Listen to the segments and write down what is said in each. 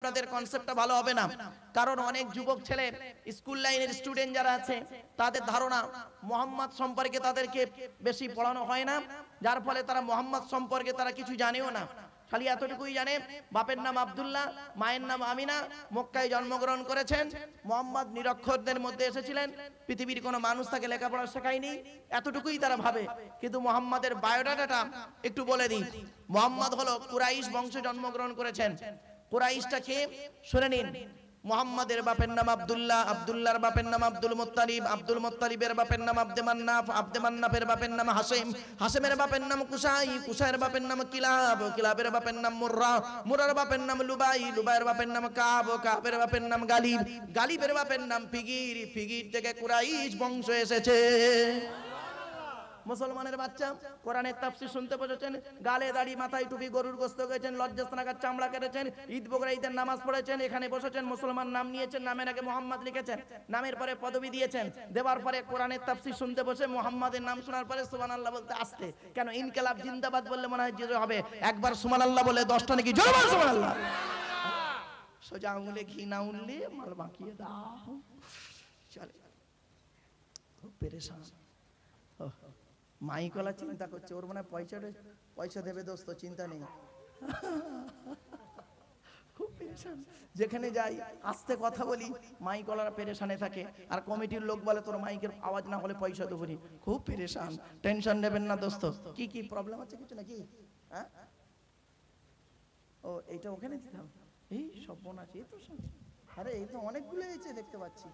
আপনাদের কনসেপ্টটা ভালো হবে না। কারণ অনেক যুবক ছেলে স্কুল লাইনের স্টুডেন্ট যারা আছে তাদের ধারণা মুহাম্মদ সম্পর্কে তাদেরকে বেশি পড়ানো হয় না, যার ফলে তারা মুহাম্মদ সম্পর্কে তারা কিছু জানেও না। খালি এতটুকুই জানে বাপের নাম আব্দুল্লাহ, মায়ের নাম আমিনা, মক্কায় জন্মগ্রহণ করেছেন, মুহাম্মদ নিরক্ষরদের মধ্যে এসেছিলেন, পৃথিবীর কোনো মানুষ তাকে লেখাপড়া শেখায়নি, এতটুকুই তারা ভাবে। কিন্তু মুহাম্মাদের বায়োডাটাটা একটু বলে দিই। মুহাম্মদ হলো কুরাইশ বংশে জন্মগ্রহণ করেছেন। কুরাইশটা কে শুনে নিন। মুহাম্মাদের বাপের নাম আব্দুল্লাহ, আব্দুল্লাহর বাপের নাম আব্দুল মুত্তালিব, আব্দুল মুত্তালিবের বাপের নাম আব্দে মান্নাফ, আব্দে মান্নাফের বাপের নাম হাসিম, হাসিমের বাপের নাম কুসাই, কুসাইয়ের বাপের নাম কিলাব, কিলাবের বাপের নাম মুররা, মুরার বাপের নাম লুবাই, লুবাইয়ের বাপের নাম কাব, কাবের বাপের নাম গালিব, গালিবের বাপের নাম ফিগির, ফিগির থেকে কুরাইশ বংশ এসেছে। মুসলমানের বাচ্চা কোরআনের তাফসীর শুনতে বসেছেন, গালে দাড়ি মাথায় টুপি গরুর গোশত খেয়েছেন, লজ্জাস্থানাকার চামড়া কেটেছেন, ঈদ বকরা ঈদের নামাজ পড়েছেন, এখানে বসেছেন, মুসলমান নাম নিয়েছেন, নামের আগে মুহাম্মদ লিখেছেন, নামের পরে পদবি দিয়েছেন, দেওয়ার পরে কোরআনের তাফসীর শুনতে বসে মুহাম্মাদের নাম শোনার পরে সুবহানাল্লাহ বলতে আসতে কেন? ইনকিলাব জিন্দাবাদ বললে মনে হয় যে হবে, একবার সুবহানাল্লাহ বলে 10টা নাকি জোরে বল সুবহানাল্লাহ। সোজা আঙুলে ঘি না উঠলে মাল বাকিয়ে দাও, চলে খুব পেরেশান। মাইকলা চিন্তা করছে, ওর মানে পয়সা দেবে দোস্ত, চিন্তা নেই, খুব পেরেশান। যেখানে যাই আস্তে কথা বলি মাইকলারা পেরেশানে থাকে, আর কমিটির লোক বলে তোর মাইকের আওয়াজ না হলে পয়সা দেবো নি। খুব পেরেশান, টেনশন নেবেন না দোস্ত। কি কি প্রবলেম আছে কিছু নাকি? হ্যাঁ, ও এইটা ওখানে দিতাম, এই সব বোন আছে, এই তো আরে এই তো অনেকগুলো হয়েছে দেখতে পাচ্ছি,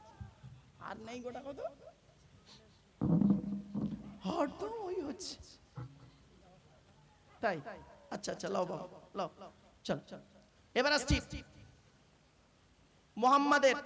আর নেই গোটা কত হট তো ওই হচ্ছে তাই। আচ্ছা আচ্ছা, লাও বাবা লাও, চল। এবার আসছি মুহাম্মাদের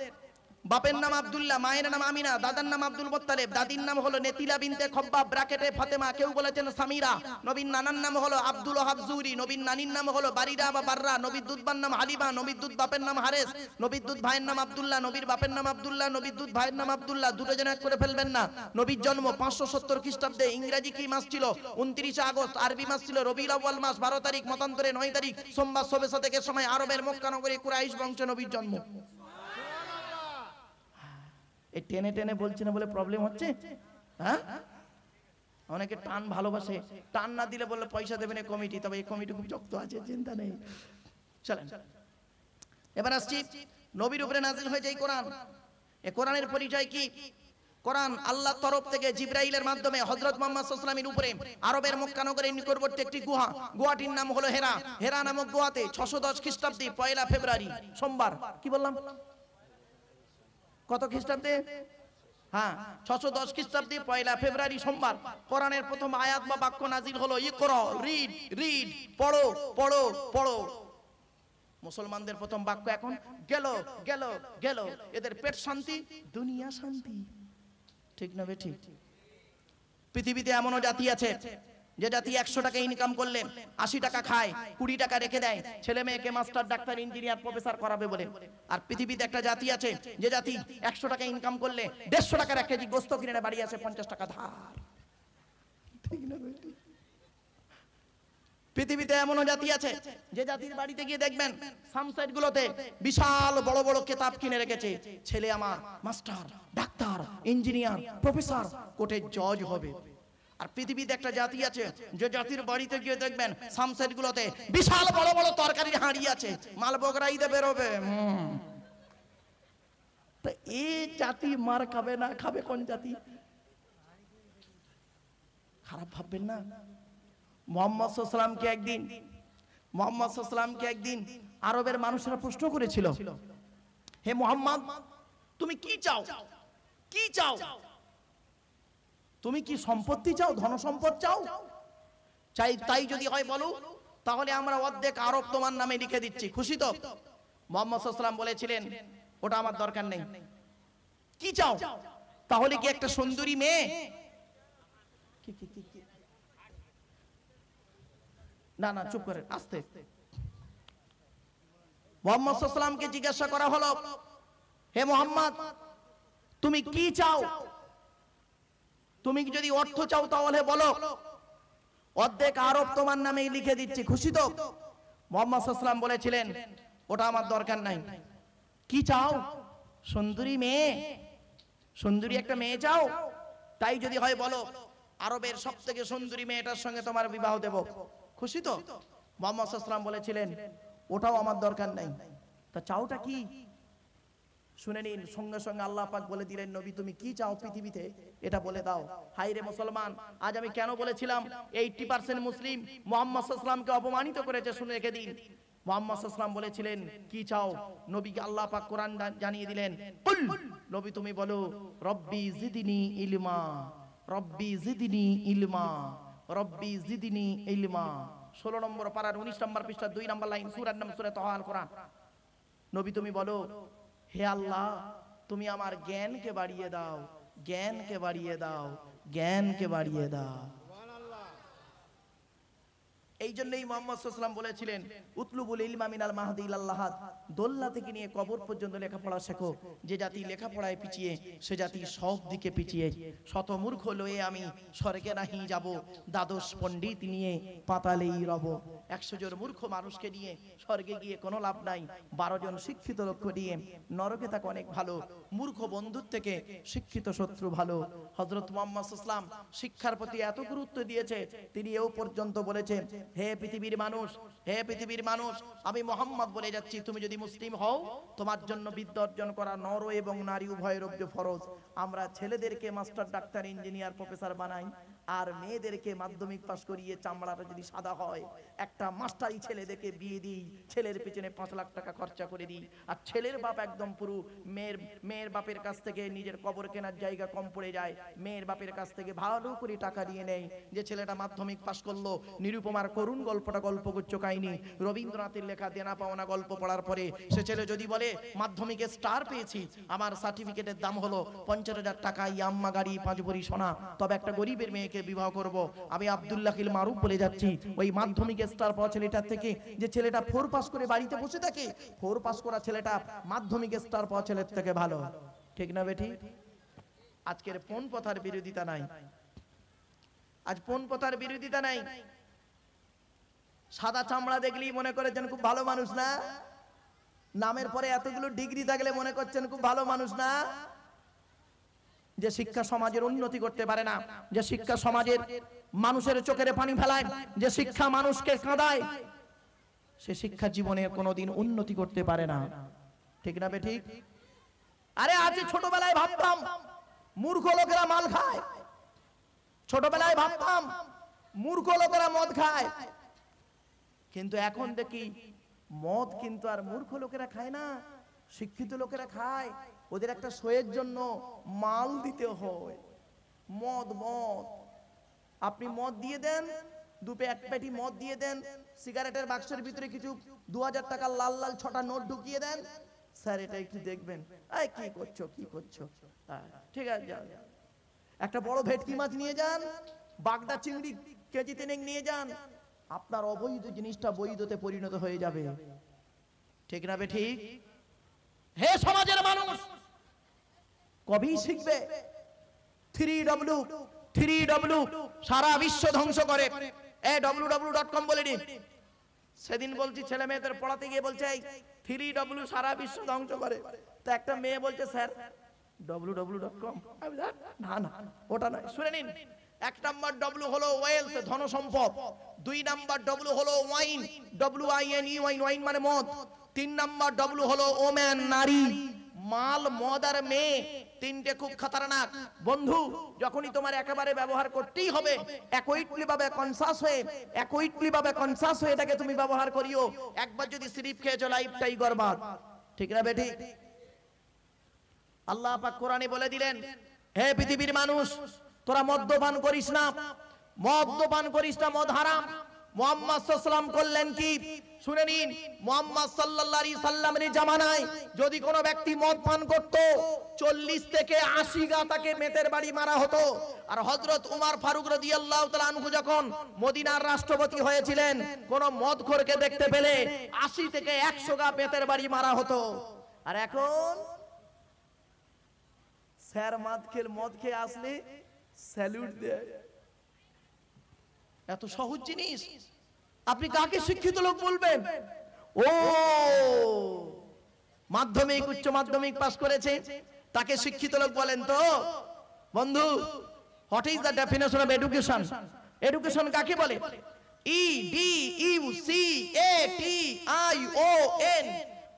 বাপের নাম আব্দুল্লাহ, মায়ের নাম আমিনা, দাদার নাম আব্দুল মুত্তালিব, দাদির নাম হলো নেতিলা বিনতে খব্বাব ব্র্যাকেটে ফাতেমা, কেউ বলেছেন সামিরা। নবীর নানার নাম হলো আব্দুল ওয়াহাব জুরি, নবীর নানির নাম হলো বারিরা বা বাররা, নবীর দুধবার নাম হালিমা, নবীর দুধ বাপের নাম হারেস, নবীর দুধ ভাইয়ের নাম আব্দুল্লাহ, নবীর বাপের নাম আব্দুল্লাহ, নবীর দুধ ভাইয়ের নাম আব্দুল্লাহ, দুটো যেন এক করে ফেলবেন না। নবীর জন্ম 570 খ্রিস্টাব্দে, ইংরেজি কি মাস ছিল? 29 আগস্ট, আরবি মাস ছিল রবিউল আউয়াল মাস, 12 তারিখ, মতান্তরে 9 তারিখ, সোমবার শবে সাদেকের সময় আরবের মক্কা নগরী কুরাইশ বংশে নবীর জন্ম। এই টেনে টেনে বলছি না বলে প্রবলেম হচ্ছে। হ্যাঁ, অনেকে টান ভালোবাসে, টান না দিলে বললে পয়সা দেবে না কমিটি, তবে এই কমিটি খুব শক্ত আছে, চিন্তা নেই। চলেন এবার আসছি নবীর উপরে নাজিল হয়েছে এই কোরআন। এই কোরআনের পরিচয় কি? কোরআন আল্লাহর তরফ থেকে জিবরাইলের মাধ্যমে হযরত মুহাম্মদ সাল্লাল্লাহু আলাইহি ওয়াসাল্লামের উপরে আরবের মক্কা নগরের নিকটবর্তী একটি গুহা, গুহাটির নাম হলো হেরা। হেরা নামক গুহাতে 610 খ্রিস্টাব্দে 1 ফেব্রুয়ারি সোমবার, কি বললাম কত খ্রিস্টাব্দে? হ্যাঁ, 610 খ্রিস্টাব্দে 1 ফেব্রুয়ারি সোমবার কোরআনের প্রথম আয়াত বা বাক্য নাজিল হলো ইকরা, রিড রিড, পড়ো পড়ো পড়ো। মুসলমানদের প্রথম বাক্য এখন গেল গেল গেল, এদের পেট শান্তি দুনিয়া শান্তি, ঠিক না বেঠিক? পৃথিবীতে এমনও জাতি আছে যে জাতি 100 টাকা ইনকাম করলে 80 টাকা খায়, 20 টাকা রেখে দেয় ছেলে মেয়েকে মাস্টার, ডাক্তার, ইঞ্জিনিয়ার, প্রফেসর করাবে বলে। আর পৃথিবীতে একটা জাতি আছে যে জাতি 100 টাকা ইনকাম করলে 150 টাকার 1 কেজি গোস্ত কিনে বাড়ি আসে 50 টাকা ধার, ঠিক না বেঠিক? পৃথিবীতে এমনও জাতি আছে যে জাতির বাড়িতে গিয়ে দেখবেন সামসাইড গুলোতে বিশাল বড় বড় কিতাব কিনে রেখেছে, ছেলে আমার মাস্টার, ডাক্তার, ইঞ্জিনিয়ার, প্রফেসর, কোর্টের জজ হবে। আর পৃথিবীতে একটা জাতি আছে যে জাতির বাড়িতে গিয়ে দেখবেন সামসাইড গুলোতে বিশাল বড় বড় তরকারির হাঁড়ি আছে, মাল বকরাইতে বেরোবে। তো এই জাতি মার খাবে না খাবে কোন জাতি? খারাপ ভাববেন না। মুহাম্মদ সাল্লাল্লাহু আলাইহি ওয়াসাল্লামকে একদিন আরবের মানুষেরা প্রশ্ন করেছিল, হে মুহাম্মদ তুমি কি চাও? কি চাও? তুমি কি সম্পত্তি চাও, ধন সম্পদ চাও? চাই তাই যদি হয় বলো, তাহলে আমরা অর্ধেক আরব তোমার নামে লিখে দিচ্ছি, খুশি তো? মুহাম্মদ সাল্লাল্লাহু আলাইহি ওয়াসাল্লাম বলেছিলেন ওটা আমার দরকার নেই। কি চাও? তাহলে কি একটা সুন্দরী মেয়ে? না না চুপ করে, আস্তে। মুহাম্মদ সাল্লাল্লাহু আলাইহি ওয়াসাল্লামকে জিজ্ঞাসা করা হলো, হে মুহাম্মদ তুমি কি চাও? তুমি যদি অর্থ চাও তাহলে বলো, অর্ধেক আরব তোমার নামে লিখে দিচ্ছি, খুশি তো? মুহাম্মদ সাল্লাল্লাহু আলাইহি ওয়াসাল্লাম বলেছিলেন ওটা আমার দরকার নাই। কি চাও? সুন্দরী মেয়ে, সুন্দরী একটা মেয়ে চাও? তাই যদি হয় বলো, আরবের সব থেকে সুন্দরী মেয়েটার সঙ্গে তোমার বিবাহ দেব, খুশি তো? মুহাম্মদ সাল্লাল্লাহু আলাইহি ওয়াসাল্লাম বলেছিলেন ওটাও আমার দরকার নাই। তা চাওটা কি? শুনে নিন। সঙ্গে সঙ্গে আল্লাহ পাক বলে দিলেন, নবী তুমি কি চাও পৃথিবীতে এটা বলে দাও। হাই রে মুসলমান, আজ আমি কেন বলেছিলাম 80% মুসলিম মুহাম্মদ সাল্লাল্লাহু আলাইহি ওয়াসাল্লামকে অপমানিত করেছে, শুনে রেখে দিন। মুহাম্মদ সাল্লাল্লাহু আলাইহি ওয়াসাল্লাম বলেছিলেন কি চাও, নবীকে আল্লাহ পাক কোরআন জানিয়ে দিলেন, কুল, নবী তুমি বলো রব্বি জিদনি ইলমা, রব্বি জিদনি ইলমা, রব্বি জিদনি ইলমা। 16 নম্বর পারার 19 নম্বর পৃষ্ঠা 2 নম্বর লাইন, সূরার নাম সূরা তাহা, আল কোরআন। নবী তুমি বলো হে আল্লাহ তুমি আমার জ্ঞানকে বাড়িয়ে দাও, জ্ঞানকে বাড়িয়ে দাও, জ্ঞানকে বাড়িয়ে দাও। এই জন্যই মুহাম্মদ সাল্লাল্লাহু আলাইহি ওয়াসাল্লাম বলেছিলেন উতলুবুল ইলমা মিনাল মাহদি ইলাল লাহাদ, দোলনা থেকে নিয়ে কবর পর্যন্ত লেখাপড়া শেখো। যে জাতি লেখাপড়ায় পিছিয়ে সে জাতি সব দিকে পিছিয়ে। শত মূর্খ লয়ে আমি স্বর্গে নাহি যাব, দ্বাদশ পণ্ডিত নিয়ে পাতালেই রব। 100 জন মূর্খ মানুষকে নিয়ে স্বর্গে গিয়ে কোনো লাভ নাই, 12 জন শিক্ষিত লোক নিয়ে নরকে থাকা অনেক ভালো। মূর্খ বন্ধুর থেকে শিক্ষিত শত্রু ভালো। হযরত মুহাম্মদ সাল্লাল্লাহু আলাইহি ওয়াসাল্লাম শিক্ষার প্রতি এত গুরুত্ব দিয়েছে, তিনি এও পর্যন্ত বলেছেন হে পৃথিবীর মানুষ, হে পৃথিবীর মানুষ, আমি মুহাম্মদ বলে যাচ্ছি তুমি যদি মুসলিম হও তোমার জন্য বিদ্যা অর্জন করা নর এবং নারী উভয়ের উপর ফরজ। আমরা ছেলেদেরকে মাস্টার, ডাক্তার, ইঞ্জিনিয়ার, প্রফেসর বানাই, আর মেয়েদেরকে মাধ্যমিক পাশ করিয়ে চামড়াটা যদি সাদা হয় একটা মাস্টারি ছেলেদেরকে বিয়ে দিই, ছেলের পেছনে 5 লাখ টাকা খরচা করে দিই, আর ছেলের বাপ একদম পুরো মেয়ের বাপের কাছ থেকে নিজের কবর কেনার জায়গা কম পড়ে যায়, মেয়ের বাপের কাছ থেকে ভালো করে টাকা দিয়ে নেয়। যে ছেলেটা মাধ্যমিক পাশ করলো, নিরুপমার করুণ গল্পটা গল্পগুচ্ছ কাহিনী, রবীন্দ্রনাথের লেখা দেনা পাওনা গল্প পড়ার পরে সে ছেলে যদি বলে মাধ্যমিকে স্টার পেয়েছি, আমার সার্টিফিকেটের দাম হলো 50,000 টাকা, ইয়াম্মা গাড়ি, 5 ভরি সোনা, তবে একটা গরিবের মেয়েকে বিবাহ করব, আমি আব্দুল্লাহ কিল মারুফ বলে যাচ্ছি ওই মাধ্যমিকে স্টার পাওয়া ছেলেটার থেকে যে ছেলেটা 4 পাস করে বাড়িতে বসে থাকে, 4 পাস করা ছেলেটা মাধ্যমিকে স্টার পাওয়া ছেলের থেকে ভালো। ঠিক না বেটি? আজকের পণ প্রথার বিরোধিতা নাই, আজ পণ প্রথার বিরোধিতা নাই। সাদা চামড়া দেখলেই মনে করেছেন খুব ভালো মানুষ না, নামের পরে এতগুলো ডিগ্রি থাকলে মনে করছেন খুব ভালো মানুষ না। যে শিক্ষা সমাজের উন্নতি করতে পারে না, যে শিক্ষা সমাজের মানুষের চোখের পানি ফেলায়, যে শিক্ষা মানুষকে কাঁদায়, সে শিক্ষা জীবনে কোনোদিন উন্নতি করতে পারে না। ঠিক না বে ঠিক? আরে আজ ছোটবেলায় ভাবতাম মূর্খ লোকেরা মাল খায়, ছোটবেলায় ভাবতাম মূর্খ লোকেরা মদ খায়, কিন্তু এখন দেখি মদ কিন্তু আর মূর্খ লোকেরা খায় না, শিক্ষিত লোকেরা খায়। ওদের একটা শোয়ের জন্য মাল দিতে হয়। মদ মদ আপনি মদ দিয়ে দেন, এক পেটি মদ দিয়ে দেন, সিগারেটের বাক্সের ভিতরে কিছু 2000 টাকার লাল লাল 6টা নোট ঢুকিয়ে দেন, স্যার এটা একটু দেখবেন, এই কি করছো কি করছো, ঠিক আছে যাও। একটা বড় ভেটকি মাছ নিয়ে যান, বাগদা চিংড়ি কেজি 3 নিয়ে যান, আপনার অবৈধ জিনিসটা বৈধতে পরিণত হয়ে যাবে। ঠিক না বে ঠিক? হে সমাজের মানুষ, কবি শিখবে 3W সারা বিশ্ব ধ্বংস করে, www.com বলে দিন। সেদিন বলছি ছেলে মেয়েদের পড়াতে গিয়ে বলছে 3W সারা বিশ্ব ধ্বংস করে, তো একটা মেয়ে বলছে স্যার www.com, না না ওটা নয়, শুনে নিন। 1 নাম্বার W হলো ওয়েলথ, ধন সম্পদ। 2 নাম্বার W হলো ওয়াইন, WINE, ওয়াইন মানে মদ। 3 নাম্বার W হলো ওম্যান, নারী। মাল, মদ আর মেয়ে, তিনটে খুব খতরনাক বন্ধু। যখনই তোমার একেবারে ব্যবহার করতেই হবে, একইটলি ভাবে কনসাস হয়ে এটাকে তুমি ব্যবহার করিও। একবার যদি সিরিপ খেয়েছো লাইফটাই বরবাদ। ঠিক না বেটি? আল্লাহ পাক কোরআনে বলে দিলেন হে পৃথিবীর মানুষ তোরা মদ্যপান করিস না, মদ্যপান করিস না, মদ হারাম। মুহাম্মদ সাল্লাল্লাহু আলাইহি ওয়াসাল্লাম করলেন কি শুনে নিন। মুহাম্মদ সাল্লাল্লাহু আলাইহি সাল্লামের জামানায় যদি কোনো ব্যক্তি মদ পান করত 40 থেকে 80 গা তাকে মেতের বাড়ি মারা হতো। আর হযরত উমর ফারুক রাদিয়াল্লাহু তাআলা আনহু যখন মদিনার রাষ্ট্রপতি হয়েছিলেন, কোন মদখোরকে দেখতে পেলে 80 থেকে 100 গা মেতের বাড়ি মারা হতো। আর এখন স্যার মদ খেয়ে আসলে স্যালুট দেয়। এত সহজ জিনিস আপনি কাকে শিক্ষিত লোক বলবেন? ও মাধ্যমিক উচ্চ মাধ্যমিক পাস করেছে, তাকে শিক্ষিত লোক বলেন তো বন্ধু, what is the definition of education? Education কাকে বলে? E D U C A T I O N,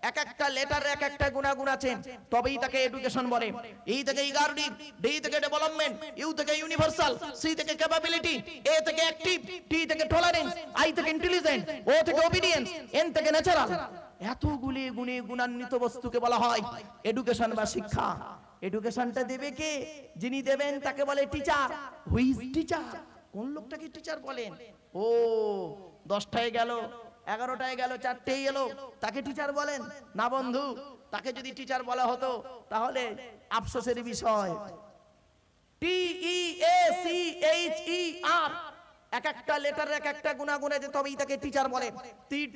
এক একটা লেটার এক একটা গুণাগুণ আছে, তবেই তাকে এডুকেশন বলে। ই থেকে ইগারডি, ডি থেকে ডেভেলপমেন্ট, ইউ থেকে ইউনিভার্সাল, সি থেকে ক্যাপাবিলিটি, এ থেকে অ্যাক্টিভ, টি থেকে টলারেন্স, আই থেকে ইন্টেলিজেন্ট, ও থেকে ওবিডিয়েন্স, এন থেকে ন্যাচারাল। এতগুলি গুণে গুণান্বিত বস্তুকে বলা হয় এডুকেশন বা শিক্ষা। এডুকেশনটা দেবে কে? যিনি দেবেন তাকে বলে টিচার। Hui is teacher? কোন লোকটাকে টিচার বলেন? ও 10টায় গেল, 11টায় গেল, 4টেই এলো, তাকে টিচার বলেন না বন্ধু। তাকে যদি টিচার বলা হতো তাহলে আফসোসের বিষয়। টি ই এ সি এইচ ই আর, এক একটা লেটার এক একটা গুণাগুণ আছে, তবেই তাকে টিচার বলে।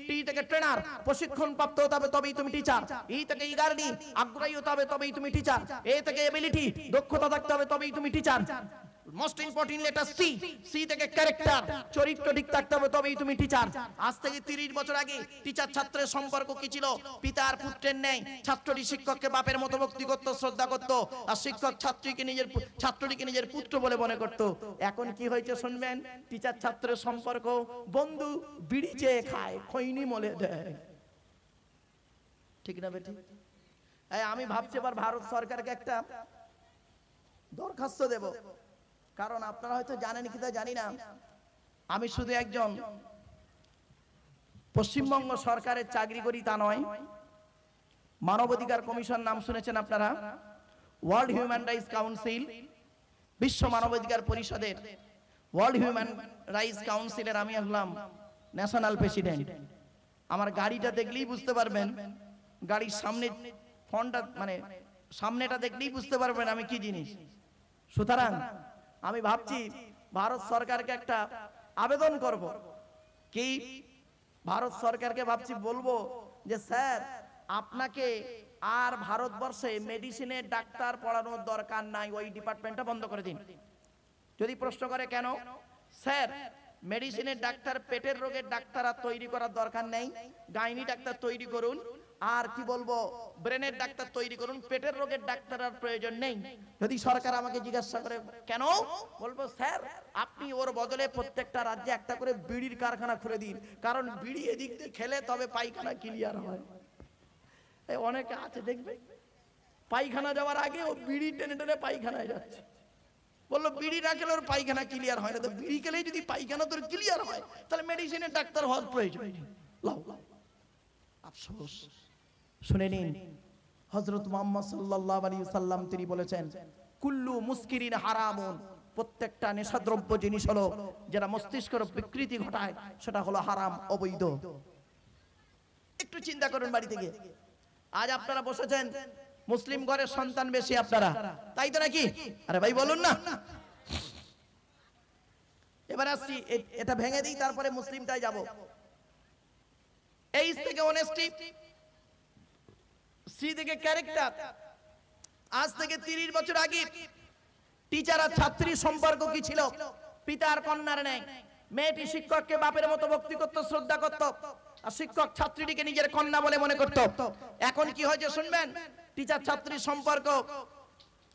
টি থেকে ট্রেনার, প্রশিক্ষণ প্রাপ্ত হতে হবে তবেই তুমি টিচার। ই থেকে ইগারডি, আগ্রহী হতে হবে তবেই তুমি টিচার। এ থেকে এবিলিটি, দক্ষতা থাকতে হবে তবেই তুমি teacher. Most important letter C, C থেকে ক্যারেক্টার, চরিত্র ঠিক থাকতে হবে তবেই তুমি টিচার। আজ থেকে 30 বছর আগে টিচার ছাত্রের সম্পর্ক কি ছিল? পিতার পুত্রের ন্যায়। ছাত্রটি শিক্ষককে বাপের মতো ভক্তি করত, শ্রদ্ধা করত, আর শিক্ষক ছাত্রটিকে নিজের পুত্র বলে মনে করত। এখন কি হয়েছে শুনবেন? টিচার ছাত্রের সম্পর্ক বন্ধু বিড়ি চেয়ে খায়, খৈনি মলে দেয়। ঠিক না বেটি? আমি ভাবছি এবার ভারত সরকারকে একটা দরখাস্ত দেব, কারণ আপনারা হয়তো জানেন কি তা জানি না, আমি শুধু একজন পশ্চিমবঙ্গ সরকারের চাকরি করি তা নয়। মানবাধিকার কমিশন নাম শুনেছেন আপনারা? ওয়ার্ল্ড হিউম্যান রাইটস কাউন্সিল, বিশ্ব মানবাধিকার পরিষদের ওয়ার্ল্ড হিউম্যান রাইটস কাউন্সিলের আমি হলাম ন্যাশনাল প্রেসিডেন্ট। আমার গাড়িটা দেখলেই বুঝতে পারবেন, গাড়ির সামনে ফন্টটা মানে সামনেটা দেখলেই বুঝতে পারবেন আমি কি জিনিস। সুতরাং আমি ভাবছি ভারত সরকারকে একটা আবেদন করব। কি ভারত সরকারকে ভাবছি বলবো যে স্যার, আপনাকে আর ভারতবর্ষে মেডিসিনের ডাক্তার পড়ানোর দরকার নাই, ওই ডিপার্টমেন্টটা বন্ধ করে দিন। যদি প্রশ্ন করে কেন? স্যার, মেডিসিনের ডাক্তার, পেটের রোগের ডাক্তার আর তৈরি করার দরকার নেই, গাইনি ডাক্তার তৈরি করুন, আর কি বলবো ব্রেনের ডাক্তার তৈরি করুন, পেটের রোগের ডাক্তার আর প্রয়োজন নেই। যদি সরকার আমাকে জিজ্ঞাসা করে কেন, বলবো স্যার আপনি ওর বদলে প্রত্যেকটা রাজ্যে একটা করে বিড়ির কারখানা খুলে দিন, কারণ বিড়ি এদিক দিয়ে খেলে তবে পায়খানা ক্লিয়ার হয়। অনেকে আছে দেখবে পায়খানা যাওয়ার আগে ও বিড়ি টেনে টেনে পায়খানায় যাচ্ছে। বললো বিড়ি না খেলে ওর পায়খানা ক্লিয়ার হয় না, তো বিড়ি খেলেই যদি পায়খানা তোর ক্লিয়ার হয় তাহলে মেডিসিনের ডাক্তার হওয়ার প্রয়োজন নেই। আফসোস, শুনে নিন হযরত মুহাম্মদ সাল্লাল্লাহু আলাইহি সাল্লাম তিনি বলেছেন কুল্লু মুস্কিরিন হারামুন, প্রত্যেকটা নেশাদ্রব্য জিনিস হলো যেটা মস্তিষ্কের বিকৃতি ঘটায় সেটা হলো হারাম, অবৈধ। একটু চিন্তা করুন বাড়িতে গিয়ে, আজ আপনারা বসেছেন মুসলিম ঘরের সন্তান বেশি আপনারা, তাই তো নাকি? আরে ভাই বলুন না। এবার আসছি, এটা ভেঙে দিই তারপরে মুসলিমটাই যাব। এইচ থেকে অনেস্টি, সি থেকে ক্যারেক্টার। আজ থেকে 30 বছর আগে টিচার আর ছাত্রীর সম্পর্ক কি ছিল? পিতার কন্যার ন্যায়। মেয়েটি শিক্ষককে বাপের মতো ভক্তি করত, শ্রদ্ধা করত, আর শিক্ষক ছাত্রীটিকে নিজের কন্যা বলে মনে করত। এখন কি হয়েছে শুনবেন? টিচার ছাত্রীর সম্পর্ক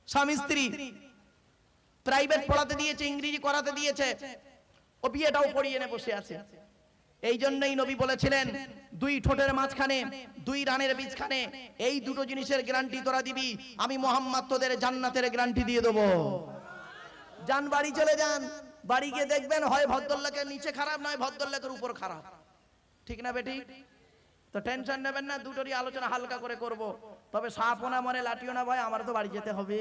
স্বামী স্ত্রী, প্রাইভেট পড়াতে দিয়েছে, ইংরেজি করাতে দিয়েছে, ও বিয়েটাও পড়িয়ে এনে বসে আছে। এই জন্যই নবী বলেছিলেন দুই ঠোঁটের মাঝখানে, দুই রানের বীজখানে এই দুটো জিনিসের গ্যারান্টি তোরা দিবি, আমি মুহাম্মদ তোদের জান্নাতের গ্যারান্টি দিয়ে দেবো। যান বাড়ি চলে যান, বাড়ি গিয়ে দেখবেন হয় ভদ্রলোকের নিচে খারাপ, নয় ভদ্রলোকের উপর খারাপ। ঠিক না বেটি? তো টেনশন নেবেন না, দুটোরই আলোচনা হালকা করে করব। তবে সাপও না মরে লাঠিও না ভয়, আমার তো বাড়ি যেতে হবে।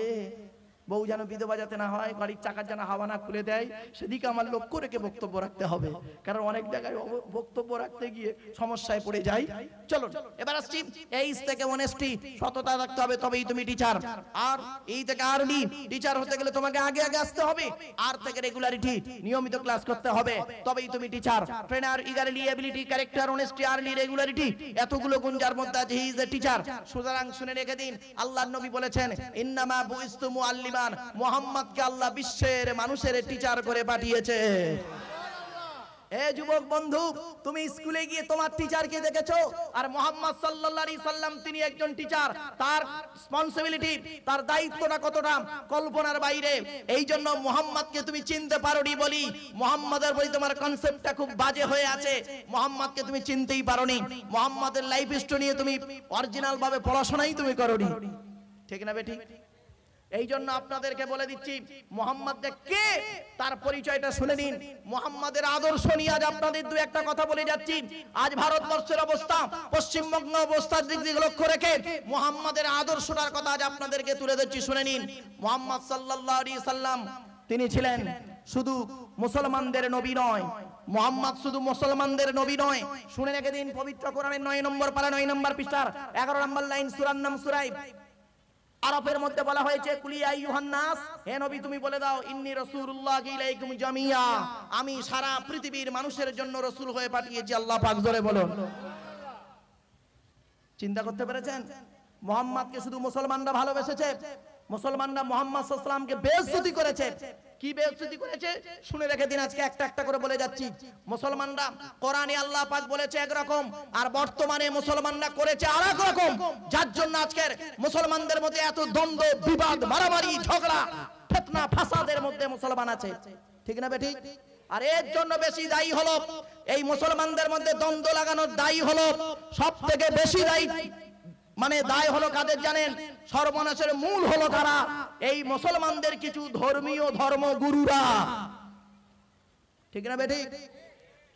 বউ যেন বিধবা যাতে না হয়, গাড়ির চাকার যেন হাওয়া না খুলে দেয়, সেদিকে আমার লক্ষ্য রেখে বক্তব্য রাখতে হবে, কারণ অনেক জায়গায় বক্তব্য রাখতে গিয়ে সমস্যায় পড়ে যাই। চলো এবার আসছি, এইচ থেকে অনেস্টি, সততা রাখতে হবে তবেই তুমি টিচার। আর এই থেকে আর্লি, টিচার হতে গেলে তোমাকে আগে আগে আসতে হবে। আর থেকে রেগুলারিটি, নিয়মিত ক্লাস করতে হবে তবেই তুমি teacher. Trainer, eagerly, ability, character, honesty, early, regularity, এতগুলো গুণ যার মধ্যে আছে, হি ইজ এ টিচার। সুতরাং শুনে রেখে দিন, আল্লাহর নবী বলেছেন ইন্নামা বুইস্তু মুআল্লিমান, মুহাম্মদকে আল্লাহ বিশ্বের মানুষের টিচার করে পাঠিয়েছে। এ যুবক বন্ধু, তুমি স্কুলে গিয়ে তোমার টিচারকে দেখেছো? আর মুহাম্মদ সাল্লাল্লাহু আলাইহি সাল্লাম তিনি একজন টিচার, তার রেসপন্সিবিলিটি, তার দায়িত্বটা কতটা কল্পনার বাইরে। এই জন্য মুহাম্মদকে তুমি চিনতে পারোনি বলি মুহাম্মদের প্রতি তোমার কনসেপ্টটা খুব বাজে হয়ে আছে। মুহাম্মদকে তুমি চিনতেই পারোনি, মুহাম্মদের লাইফ স্টোরি নিয়ে তুমি অরিজিনাল ভাবে পড়াশোনাই তুমি করোনি, ঠিক না বেঠিক? এই জন্য আপনাদেরকে বলে দিচ্ছি মুহাম্মদ কে তার পরিচয়টা শুনে নিন। মুহাম্মাদের আদর্শ নিয়ে আজ আপনাদের দু একটা কথা বলে যাচ্ছি। আজ ভারতবর্ষের অবস্থা, পশ্চিমবঙ্গ অবস্থার দিক দিয়ে লক্ষ্য রেখে মুহাম্মাদের আদর্শটার কথা আজ আপনাদেরকে তুলে ধরছি, শুনে নিন। মুহাম্মদ সাল্লাল্লাহু আলাইহি সাল্লাম তিনি ছিলেন শুধু মুসলমানদের নবী নয়, মুহাম্মদ শুধু মুসলমানদের নবী নয়। শুনে রেখে দিন, পবিত্র কোরআনের 9 নম্বর পারা 9 নম্বর পৃষ্ঠার 11 নম্বর লাইন, সূরার নাম সূরা আরাফের মধ্যে বলা হয়েছে কুলি আইয়ুহান নাস, হে নবী তুমি বলে দাও ইন্নী রাসূলুল্লাহ ইলাইকুম জামিয়া, আমি সারা পৃথিবীর মানুষের জন্য রাসূল হয়ে পাঠিয়েছি। আল্লাহ পাক জোরে বলুন। চিন্তা করতে পেরেছেন? মুহাম্মদকে শুধু মুসলমানরা ভালোবেসেছে, মুসলমানরা মুহাম্মদ সাল্লাল্লাহু আলাইহি ওয়াসাল্লামকে বেইজ্জতি করেছে। কি বেইজ্জতি করেছে শুনে রেখে দিন, আজকে একটা একটা করে বলে যাচ্ছি। মুসলমানরা কোরআনে আল্লাহ পাক বলেছে একরকম, আর বর্তমানে মুসলমানরা করেছে আরেক রকম, যার জন্য আজকের মুসলমানদের মধ্যে এত দ্বন্দ্ব, বিবাদ, মারামারি, ঝগড়া, ফিতনা, ফাসাদের মধ্যে মুসলমান আছে, ঠিক না বেঠিক? আর এর জন্য বেশি দায়ী হলো, এই মুসলমানদের মধ্যে দ্বন্দ্ব লাগানোর দায়ী হলো, সবথেকে বেশি দায়ী মানে দায় হলো কাদের জানেন? সর্বনাশের মূল হলো তারা, এই মুসলমানদের কিছু ধর্মীয় ধর্মগুরুরা, ঠিক না বেঠিক?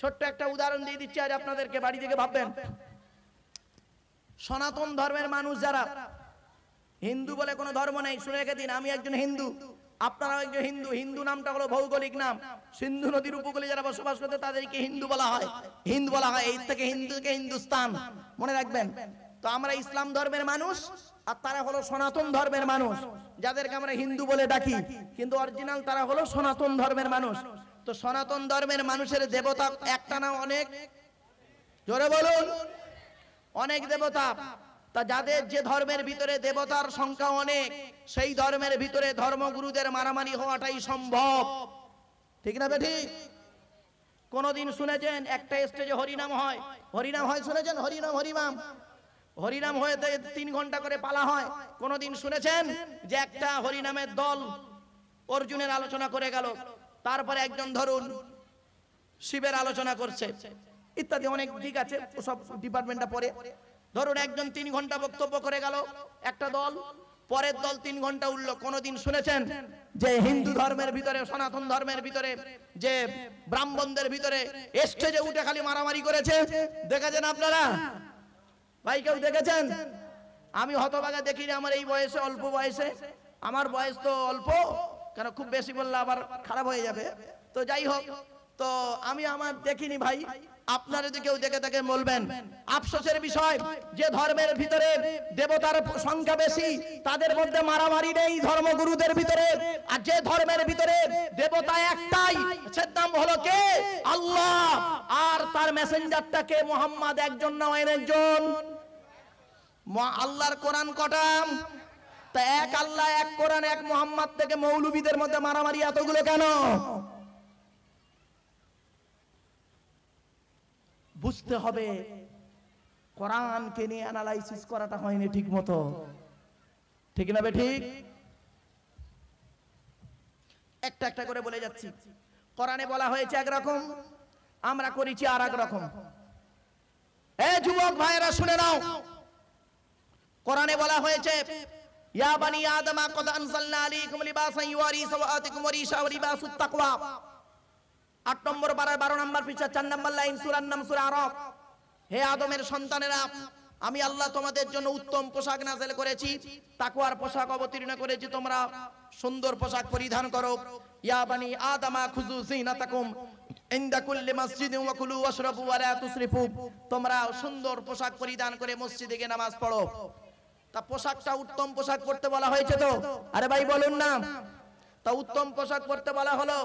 ছোট্ট একটা উদাহরণ দিয়ে দিচ্ছি আজ আপনাদেরকে, বাড়ি থেকে ভাববেন। সনাতন ধর্মের মানুষ যারা, হিন্দু বলে কোনো ধর্ম নেই, শুনে রেখে দিন, আমি একজন হিন্দু, আপনারাও একজন হিন্দু। হিন্দু নামটা হলো ভৌগোলিক নাম, সিন্ধু নদীর উপকূলে যারা বসবাস করতে তাদেরকে হিন্দু বলা হয়, হিন্দু বলা হয়, এই থেকে হিন্দুকে হিন্দুস্তান, মনে রাখবেন। তো আমরা ইসলাম ধর্মের মানুষ, আর তারা হলো সনাতন ধর্মের মানুষ, যাদেরকে আমরা হিন্দু বলে ডাকি, কিন্তু অরিজিনাল তারা হলো সনাতন ধর্মের মানুষ। তো সনাতন ধর্মের মানুষের দেবতা একটা না অনেক? জোরে বলুন, অনেক দেবতা। তা যাদের যে ধর্মের ভিতরে দেবতার সংখ্যা অনেক, সেই ধর্মের ভিতরে ধর্মগুরুদের মারামারি হওয়াটাই সম্ভব, ঠিক না বেঠিক? কোনদিন শুনেছেন একটা স্টেজে হরিনাম হয়? হরিনাম হয় শুনেছেন? হরিনাম, হরিনাম, হরিনাম হয়ে 3 ঘন্টা করে পালা হয়। কোনদিন শুনেছেন যে একটা হরিনামের দল অর্জুনের আলোচনা করে গেল, তারপরে একজন ধরুন শিবের আলোচনা করছে, ইত্যাদি অনেক দিক আছে, সব ডিপার্টমেন্টটা পরে। ধরুন একজন 3 ঘন্টা বক্তব্য করে গেল একটা দল, পরের দল 3 ঘন্টা উঠল। কোনদিন শুনেছেন যে হিন্দু ধর্মের ভিতরে, সনাতন ধর্মের ভিতরে, যে ব্রাহ্মণদের ভিতরে স্টেজে উঠে খালি মারামারি করেছে? দেখেছেন আপনারা ভাই? কেউ দেখেছেন? আমি হতভাগা দেখিনি আমার এই বয়সে, অল্প বয়সে। আমার বয়স তো অল্প, কেন খুব বেশি বললে আবার খারাপ হয়ে যাবে। তো যাই হোক, তো আমি আমার দেখিনি ভাই। আপনারা যদি কেউ দেখে থাকেন বলবেন। আফসোসের বিষয়, যে ধর্মের ভিতরে দেবতার সংখ্যা বেশি তাদের মধ্যে মারামারি নেই ধর্মগুরুদের ভিতরে, আর যে ধর্মের ভিতরে দেবতা একটাই, সে নাম হলো কে? আল্লাহ। আর তার মেসেঞ্জারটা কে? মুহাম্মদ। একজন না অনেকজন? আল্লাহর কোরআন কটা? তা এক আল্লাহ, এক কোরআন, এক মুহাম্মদ থেকে মৌলবীদের মধ্যে মারামারি এতগুলো কেন? বুঝতে হবে কোরআনকে নিয়ে অ্যানালাইসিস করাটা হয়নি ঠিক মতো, ঠিক না বেঠিক? একটা একটা করে বলে যাচ্ছি। কোরআনে বলা হয়েছে একরকম, আমরা করেছি আর এক রকম। এই যুবক ভাইয়েরা শুনে নাও, কোরআনে বলা হয়েছে ইয়া বানি আদম ক্বাদ আনজালনা আলাইকুম লিবাসান ইউয়ারি সাওয়াতিকুম ওয়া রিশা ওয়া লিবাসুত তাকওয়া। 8 নম্বর পারা 12 নম্বর পৃষ্ঠা 4 নম্বর লাইন, সূরার নাম সূরা আরাফ। হে আদমের সন্তানেরা, আমি আল্লাহ তোমাদের জন্য উত্তম পোশাক নাযিল করেছি, তাকওয়ার পোশাক অবতীর্ণ করেছি, তোমরা সুন্দর পোশাক পরিধান করো। ইয়া বানি আদম খুযু যিনাতাকুম ইনদা কুল্লি মাসজিদিন ওয়া কুলু ওয়াশরাবু ওয়া লা তুসরিফু। তোমরা সুন্দর পোশাক পরিধান করে মসজিদে গিয়ে নামাজ পড়ো। তা পোশাকটা উত্তম পোশাক পরতে বলা হয়েছে তো? আরে ভাই বলুন না। তা উত্তম পোশাক পরতে বলা হলো,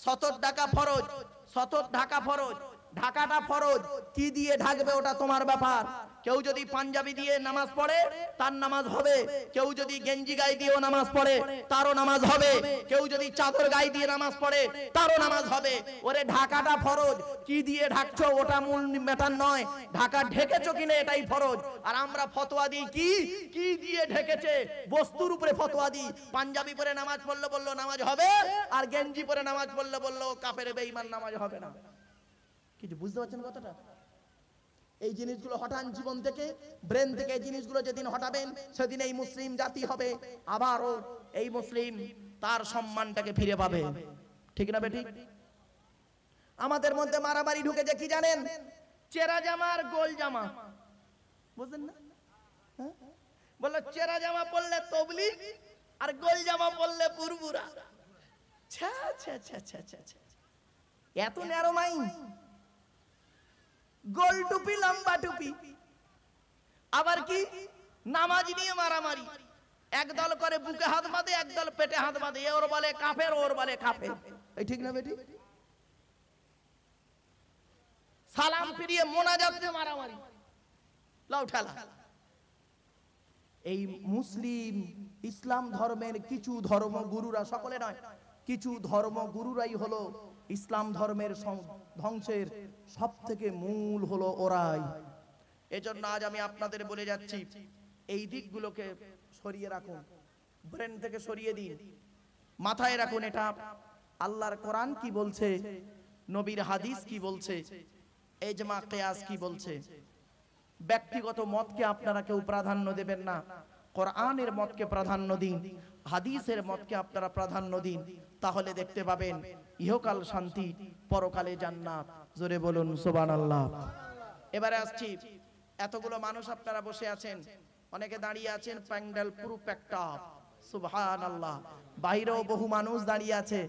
সতর ঢাকা ফরজ, সতর ঢাকা ফরজ। ঢাকাটা ফরজ, কি দিয়ে ঢাকবে ওটা তোমার ব্যাপার। কেউ যদি পাঞ্জাবি দিয়ে নামাজ পড়ে তার নামাজ হবে, কেউ যদি গেঞ্জি গায়ে দিয়েও নামাজ পড়ে তারও নামাজ হবে, কেউ যদি চাদর গায়ে দিয়ে নামাজ পড়ে তারও নামাজ হবে। ওরে ঢাকাটা ফরজ, কি দিয়ে ঢাকছো ওটা মূল ম্যাটার নয়, ঢাকা ঢেকেছো কিনা এটাই ফরজ। আর আমরা ফতোয়া দিই কি কি দিয়ে ঢেকেছে বস্তুর উপরে ফতোয়া দিই। পাঞ্জাবি পরে নামাজ পড়লে বললো নামাজ হবে, আর গেঞ্জি পরে নামাজ পড়লে বললো কাফের বেঈমান নামাজ হবে না। কিছু বুঝতে পারছেন কথাটা? এই জিনিসগুলো হটান জীবন থেকে, ব্রেন থেকে। এই জিনিসগুলো যেদিন হটাবেন সেদিন এই মুসলিম জাতি হবে আবারও এই মুসলিম তার সম্মানটাকে ফিরে পাবে। ঠিক না বেঠিক? আমাদের মধ্যে মারামারি ঢুকেছে কি জানেন? চেরা জামা আর গোল জামা, বুঝলেন না? বললো চেরা জামা পরলে তবলিগ আর গোল জামা পরলে পুরপুরা। এত ন্যারো মাইন্ড। গোল টুপি লম্বা টুপি, আবার কি নামাজ নিয়ে মারামারি। একদল করে বুকে হাত বাঁধে, একদল পেটে হাত বাঁধে, ওর বলে কাফের ওর বলে কাফের। এই ঠিক না বেটি? সালাম ফিরিয়ে মোনাজাতে মারামারি, লাউ ঠেলা। এই মুসলিম ইসলাম ধর্মের কিছু ধর্মগুরুরা, সকলে নয়, কিছু ধর্মগুরুরাই হলো ইসলাম ধর্মের ধ্বংসের সব থেকে মূল হলো ওরাই। এজন্য আজ আমি আপনাদের বলে যাচ্ছি এই দিকগুলোকে সরিয়ে রাখুন, ব্রেন থেকে সরিয়ে দিন, মাথায় রাখুন এটা আল্লাহর কোরআন কি বলছে, নবীর হাদিস কি বলছে, ইজমা কিয়াস কি বলছে। ব্যক্তিগত মতকে আপনারা কেউ প্রাধান্য দেবেন না, কোরআনের মতকে প্রাধান্য দিন, হাদিসের মতকে আপনারা প্রাধান্য দিন, তাহলে দেখতে পাবেন ইহকাল শান্তি পরকালে জান্নাত। জোরে বলুন সুবহানাল্লাহ। এবারে আসছি, এতগুলো মানুষ আপনারা বসে আছেন, অনেকে দাঁড়িয়ে আছেন, প্যান্ডেল পুরো প্যাকড আপ, সুবহানাল্লাহ। বাইরেও বহু মানুষ দাঁড়িয়ে আছে।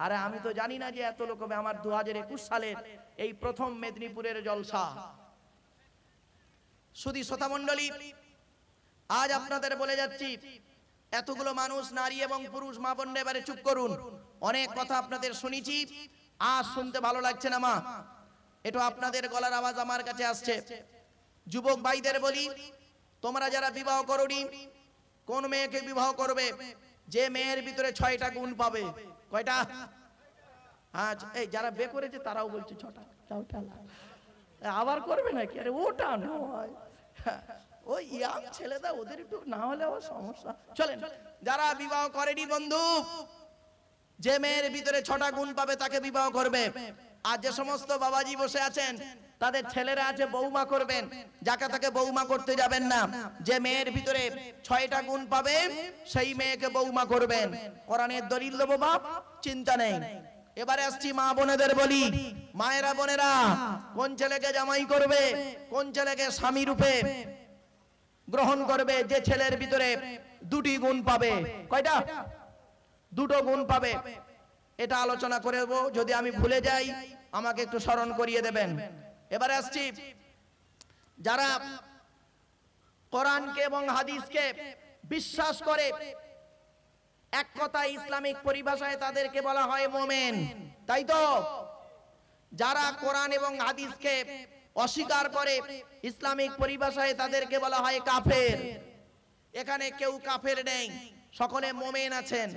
আরে আমি তো জানি না যে এত লোক হবে। আমার 2021 সালের এই প্রথম মেদিনীপুরের জলসা। শুধু শ্রোতা মণ্ডলী, আজ আপনাদের বলে যাচ্ছি, এতগুলো মানুষ, নারী এবং পুরুষ, মা বোন, এবারে চুপ করুন। অনেক কথা আপনাদের শুনেছি, আজ শুনতে ভালো লাগছে না মা, এটা আপনাদের গলার আওয়াজ আমার কাছে আসছে। যুবক ভাইদের বলি, তোমরা যারা বিবাহ করোনি, কোন মেয়েকে বিবাহ করবে যে মেয়ের ভিতরে 6টা গুণ পাবে? কয়টা? আজ এই যারা বে করেছে তারাও বলছে 6টা। আবার করবে নাকি? আরে ওটা নয়, ওই ইয়াং ছেলেদা, ওদের একটু না হলে আবার সমস্যা। চলেন, যারা বিবাহ করেনি বন্ধু, যে মেয়ের ভিতরে 6টা গুণ পাবে তাকে বিবাহ করবে। আর যে সমস্ত বাবাজি বসে আছেন তাদের ছেলেরা আছে বৌমা করবেন, যাকে তাকে বৌমা করতে যাবেন না। যে মেয়ের ভিতরে 6টা গুণ পাবে সেই মেয়েকে বৌমা করবেন। কোরআনের দলিল দেবো বাপ, চিন্তা নেই। এবারে আসছি মা বোনেদের বলি, মায়েরা বোনেরা, কোন ছেলেকে জামাই করবে, কোন ছেলেকে স্বামী রূপে গ্রহণ করবে? যে ছেলের ভিতরে 2টি গুণ পাবে। কয়টা? 2টো গুণ পাবে। এটা আলোচনা করব, যদি আমি ভুলে যাই আমাকে একটু স্মরণ করিয়ে দেবেন। এবারে আসছি, যারা কোরআনকে এবং হাদিসকে বিশ্বাস করে, এক কথায় ইসলামিক পরিভাষায় তাদেরকে বলা হয় মুমিন, তাই তো? যারা কোরআন এবং হাদিসকে অস্বীকার করে, ইসলামিক পরিভাষায় তাদেরকে বলা হয় কাফের। এখানে কেউ কাফের নেই, সকলে মুমিন আছেন,